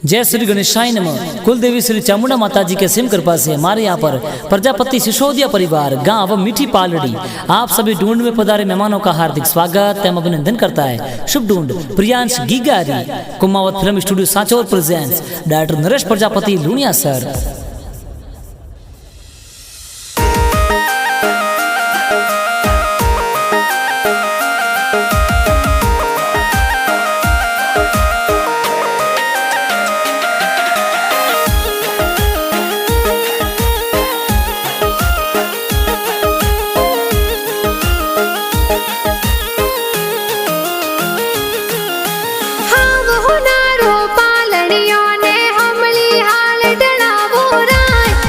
जय श्री गणेशाय नमः। कुलदेवी श्री चामुंडा माता जी के सिम कृपा से हमारे यहाँ पर प्रजापति सिसोदिया परिवार गांव मीठी पालड़ी आप सभी ढूंढ में पधारे मेहमानों का हार्दिक स्वागत एवं अभिनंदन करता है। शुभ ढूंढ Priyansh Gigari Kumawat film studio Sanchore presents director Naresh Prajapati Luniya sir.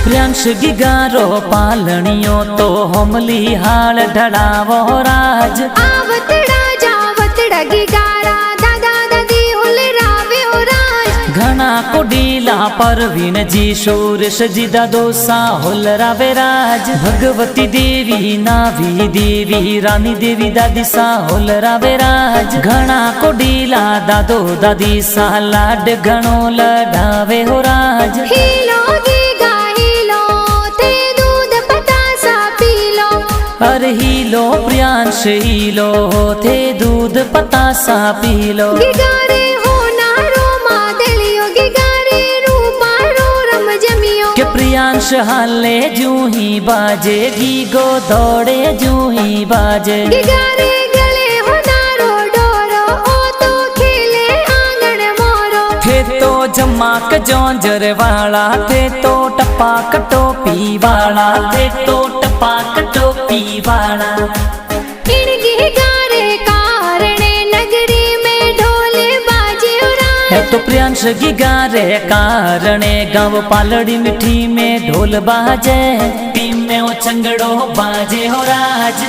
Priyansh Gigaro पालणियों तो हमली हाल ढड़ावो राज आवतड़ा जावतड़ा गिगारा दादा दादी हुले रावे हो राज घना को डीला परवीन जी शोरश जी दादोसा हुल रावे राज भगवती देवी नावी देवी रानी देवी दादी सा हुल रावे राज घना को डीला दादो दादी सा लाड घणो लडावे हो राज हीलो अरे हीलो प्रियांश हीलो थे दूध पतासा पी लो। गिगारे हो नारो मादलियो गिगारे रूपा रो रम जमियो के प्रियांश हाले जू ही बाजे गीगो दौड़े जू ही बाजे गिगारे गले हो नारो डोरो ओ तो खेले आंगन मोरो थे तो जमाक जौंजर वाला थे तो टपाक टोपी वाला थे तो टपाक टोपी वाला इन गिगारे कारणे नगरी में ढोल बाजे है तो प्रियांश गिगारे कारणे गाँव पालड़ी मिठी में ढोल बाजे पी में वो चंगड़ो बाजे हो राज।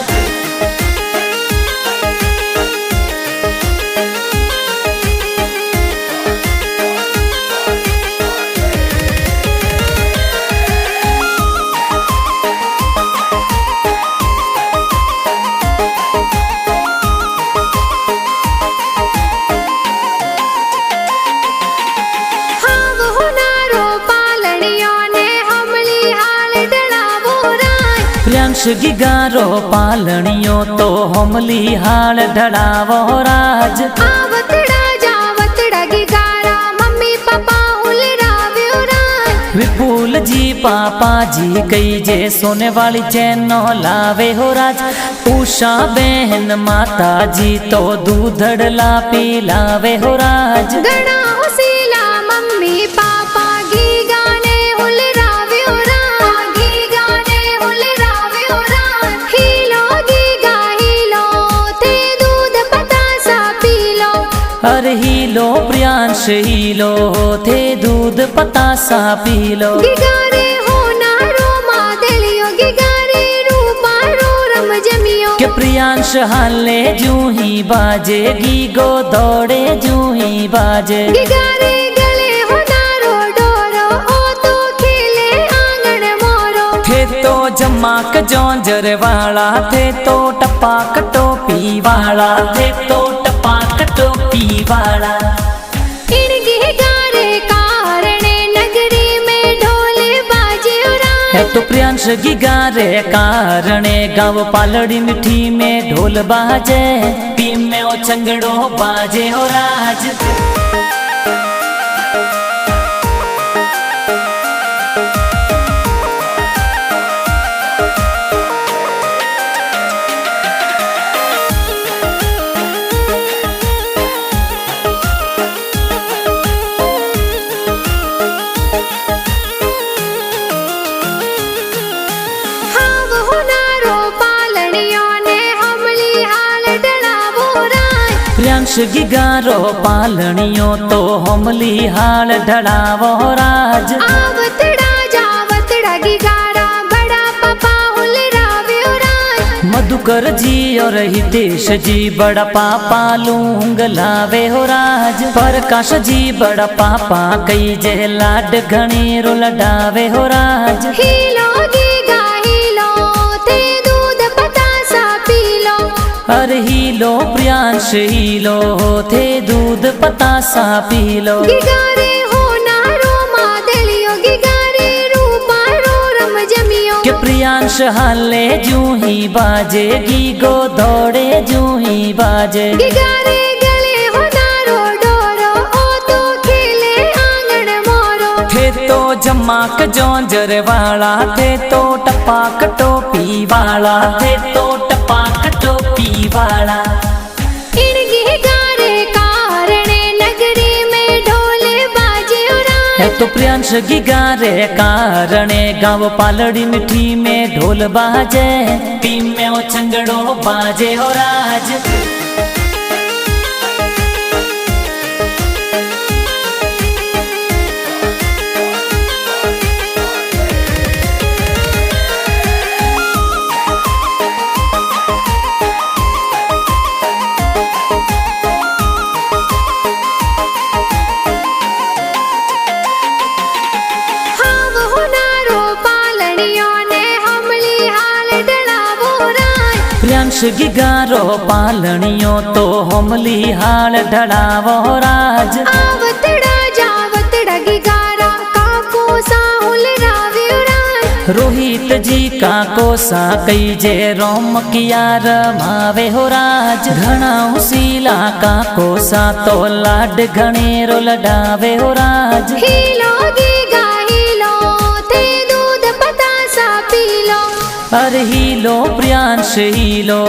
प्रियांश गिगारो पालणियों तो हमली हाल ढड़ावो राज आवतड़ा जावतड़ा गिगारा मम्मी पापा हुल रावे हो राज विपुल जी पापा जी कई जे सोने वाली चैनो लावे हो राज उषा बहन माता जी तो दूधड़ ला पिलावे हो राज गणा हुसीला मम्मी पापा गी गाने हुल रावे हो राज गी गाने हुल रावे हो राज हीलो गी गा हीलो थे दूध पतासा पी लो अरे हीलो प्रियांश हीलो थे दूध पतासा पी लो। गिगारे हो नारो मादलियो गिगारे रूपा रो रम जमियो के प्रियांश हाले जू ही बाजे गीगो दौड़े जू ही बाजे गिगारे गले हो नारो डोरो ओ तो खेले आंगन मोरो थे तो जमाक जौंजर वाला थे तो टपाक टोपी वाला थे तो टपाक टोपी वाला इन गिगारे कारणे नगरी में ढोल बाजे हो राज है तो प्रियांश गिगारे कारणे गाँव पालड़ी मिठी में ढोल बाजे पी में वो चंगड़ो बाजे हो राज। प्रियांश गिगारो पालणियों तो हमली हाल ढड़ावो राज आवतड़ा जावतड़ा गिगारा बड़ा पापा हुल रावे हो राज मधुकर जी और हितेश जी बड़ा पापा लूंग लावे हो राज प्रकाश जी बड़ा पापा कई जे लाड घणी रो लडावे हो राज हीलो गी गा हीलो थे दूध पतासा पी लो अरे हीलो प्रियांश हीलो थे दूध पतासा पी लो। गिगारे हो प्रियांश हाले जू ही बाजे गीगो दौड़े जू ही बाजे गिगारे गले होनारो डोरो ओ तो खेले आंगन मोरो थे तो जमाक जोंजर वाला थे तो टपाक टोपी वाला थे तो टपाक टोपी वाला इन गिगारे कारणे नगरी में ढोल बाजे है तो प्रियांश गिगारे कारणे गाँव पालड़ी मिठी में ढोल बाजे टीम में वो चंगड़ो बाजे हो राज हाव होनारो पालड़ियों ने हमली हाल डलावो राय प्रियांश गिगारो पालणियों तो हमली हाल ढड़ावो राज आवतड़ा जावतड़ा गिगारा काको साहुल राव्यो राय रोहित जी का कोसा कई जे रोम किया रमावे हो राज घना उसीला का कोसा तो लाड घनेरो लडावे हो राज हीलो गीगा हीलो थे दूध पतासा पीलो अरे हीलो प्रियांश हीलो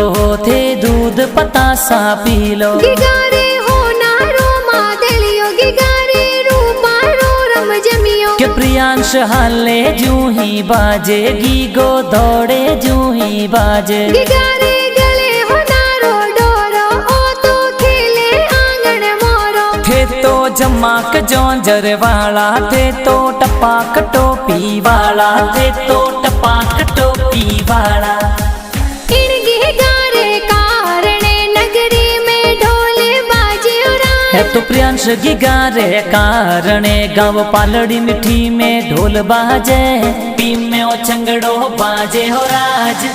थे दूध पतासा पीलो गिगारे होनारो मादलियो गिगारे रूपारो रम जमियो के प्रियांश हाले जू ही बाजे गीगो दौड़े जू ही बाजे गिगारे गले होनारो डोरो ओ तो खेले आंगन मोरो थे तो जमाक जोंजर वाला थे तो टपाक टोपी वाला थे तो टपाक टोपी वाला इन गिगारे कारणे नगरी में ढोल बाजे है तो प्रियांश गिगारे कारणे गाँव पालड़ी मिठी में ढोल बाजे टीम में वो चंगड़ो बाजे हो राज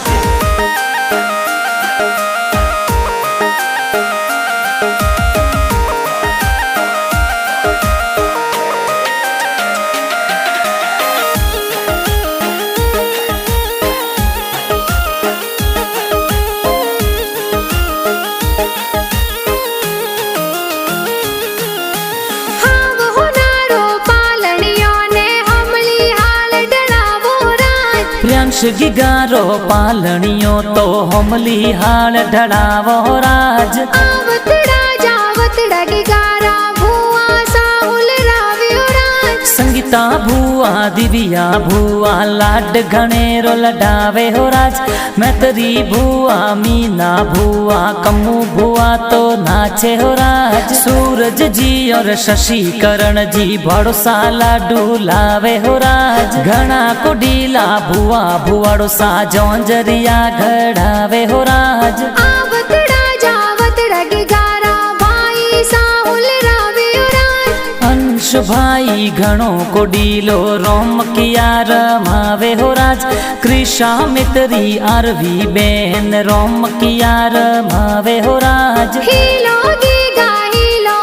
हाव होनारो पालड़ियों ने हमली हाल डलावो राय प्रियांश गिगारो पालणियों तो हमली हाल ढड़ावो राज आवतड़ा जावतड़ा गिगारा भुआ साहुल राव्यो राय संगीता भुआ दिव्या भुआ लाड घनेरो लडावे हो राज मैतरी भुआ मीना भुआ कमू भुआ तो नाचे हो राज सूरज जी और शशि करण जी भड़ोसा लाडू लावे हो राज घना कुडीला भुआ भुआड़ो सा जोंजरिया घड़ावे हो राज आवतड़ा जावतड़ा गिगारा भाई साहुल राव्यो राय अंश भाई घणो कोडीलो रोम किया रमावे हो राज कृषा मित्री आरवी बेन रोम किया रमावे हो राज हीलो गीगा हीलो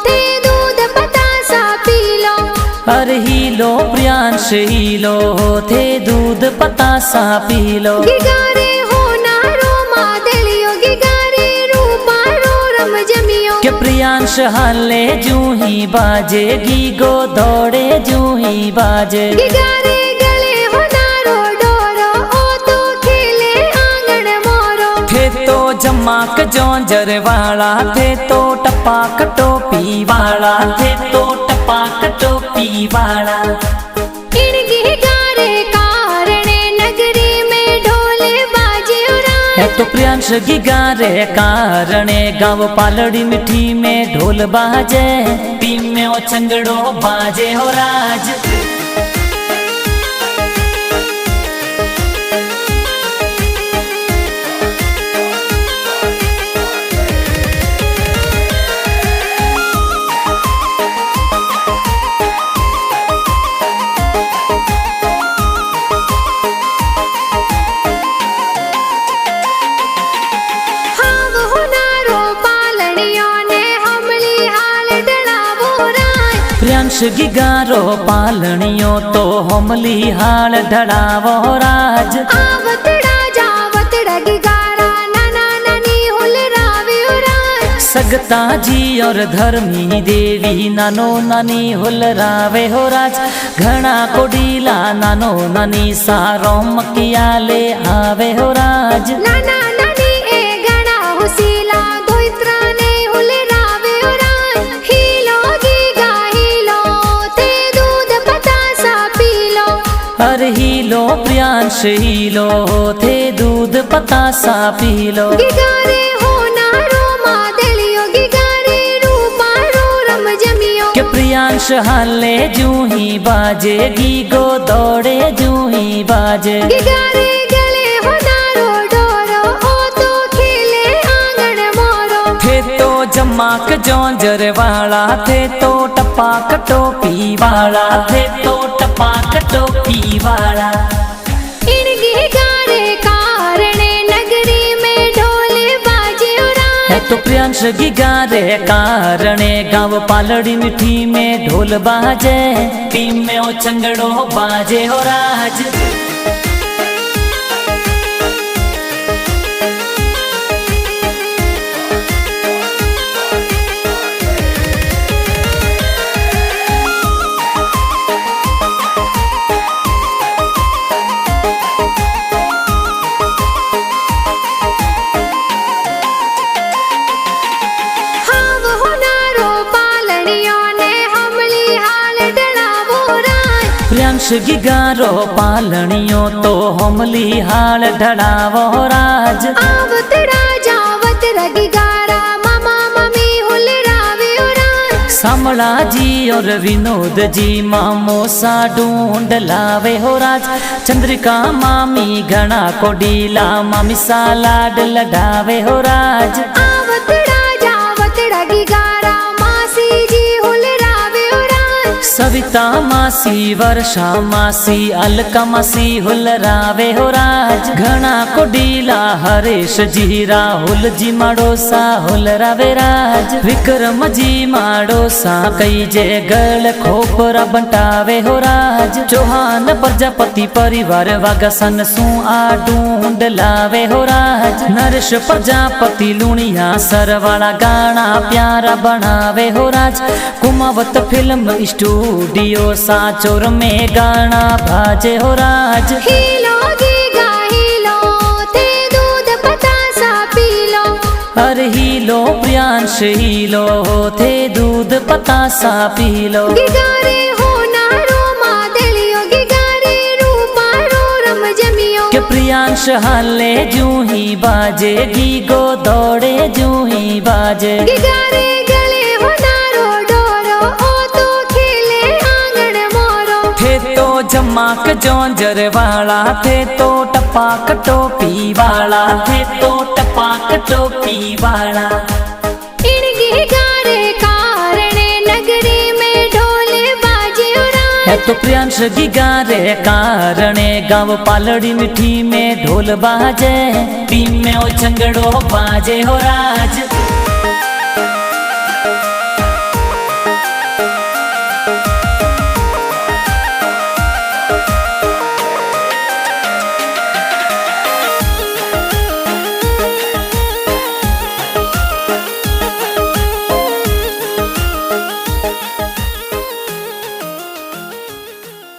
थे दूध पतासा पीलो अरे हीलो प्रियांश हीलो थे दूध पतासा पीलो गिगारे होनारो मादलियो गिगारे रूपारो रम जमियो के प्रियांश हाले जू ही बाजे गीगो दौड़े जू ही बाजे गिगारे गले होनारो डोरो ओ तो खेले आंगन मोरो थे तो जमाक जोंजर वाला थे तो टपाक टोपी वाला थे तो टपाक टोपी वाला इन गिगारे कारणे नगरी में ढोल बाजे राय है तो प्रियांश गिगारे कारणे गाँव पालड़ी मिठी में ढोल बाजे टीम में वो चंगड़ो बाजे हो राज प्रियांश गिगारो पालणियो तो होमली हाल ढड़ावो राज आवतड़ा जावतड़ा गिगारा नाना नानी हुलराव्यो राज सगता जी और धर्मी देवी नानो नानी हुलरावे हो राज घना कोडीला नानो नानी सारो मकियाले आवे हो राज नाना नानी ए गणा हुसीला गोइत्राने हुलराव्यो राज हीलो गीगा हीलो ते दूध पतासा पीलो अरे हीलो प्रियांश हीलो थे दूध पतासा पीलो गिगारे हो नारो मादलियो गिगारे रूपारो रम जमियो के प्रियांश हाले जूही बाजे गीगो दौड़े जूही बाजे गिगारे गले हो नारो डोरो ओ तो खेले आंगन मोरो थे तो जमाक जौंजर वाला थे तो टपाक टोपी वाला थे तो टपाक टोपी वाला इन गिगारे कारणे नगरी में ढोल बाजे है तो प्रियांश गिगारे कारणे गाँव पालड़ी मिठी में ढोल बाजे टीम में ओ चंगड़ो बाजे हो राज हाव हो नारो पालनियो ने हमली हाल डलावो राज प्रियांश गिगारो पालणियो तो होमली हाल ढड़ावो राज आवतड़ा जावतड़ा गिगारा मामा मम्मी हुलराव्यो राज सामला जी और विनोद जी मामो सा ढूंढ लावे हो राज चंद्रिका मामी घना कोडीला मामी सा लाड लडावे हो राज आवतड़ा जावतड़ा गिगारा मासी जी हुलराव्यो राज सविता मासी वर्षा मासी अलका मासी हुलरावे हो राज घना कोडीला हरेश जी राहुल जी माड़ो सा हुलरावे राज विक्रम जी माड़ो सा कई जे गल खोपरा बंटावे हो राज चौहान प्रजापति परिवार वागसन सू आ ढूंढ लावे हो राज नरेश प्रजापति लुणिया सरवाला गाना प्यारा बनावे हो राज कुमावत फिल्म स्टूडियो साचोर में गाना भाजे हो राज हीलो गीगा हीलो ते दूध पतासा पीलो अरे हीलो प्रियांश हीलो थे दूध पतासा पीलो गिगारे हो नारो मादलियो गिगारे रूपारो रम जमियो के प्रियांश हाले जूही बाजे गीगो दौड़े जूही बाजे गिगारे गले हो नारो डोरो ओ तो खेले आंगन मोरो थे तो जमाक जौंजर वाला थे तो टपाक टोपी वाला थे तो टपाक टोपी वाला इन गिगारे कारणे नगरी में ढोल बाजे राज है तो प्रियांश गिगारे कारणे गाँव पालड़ी मिठी में ढोल बाजे टीम में ओ चंगड़ो बाजे हो राज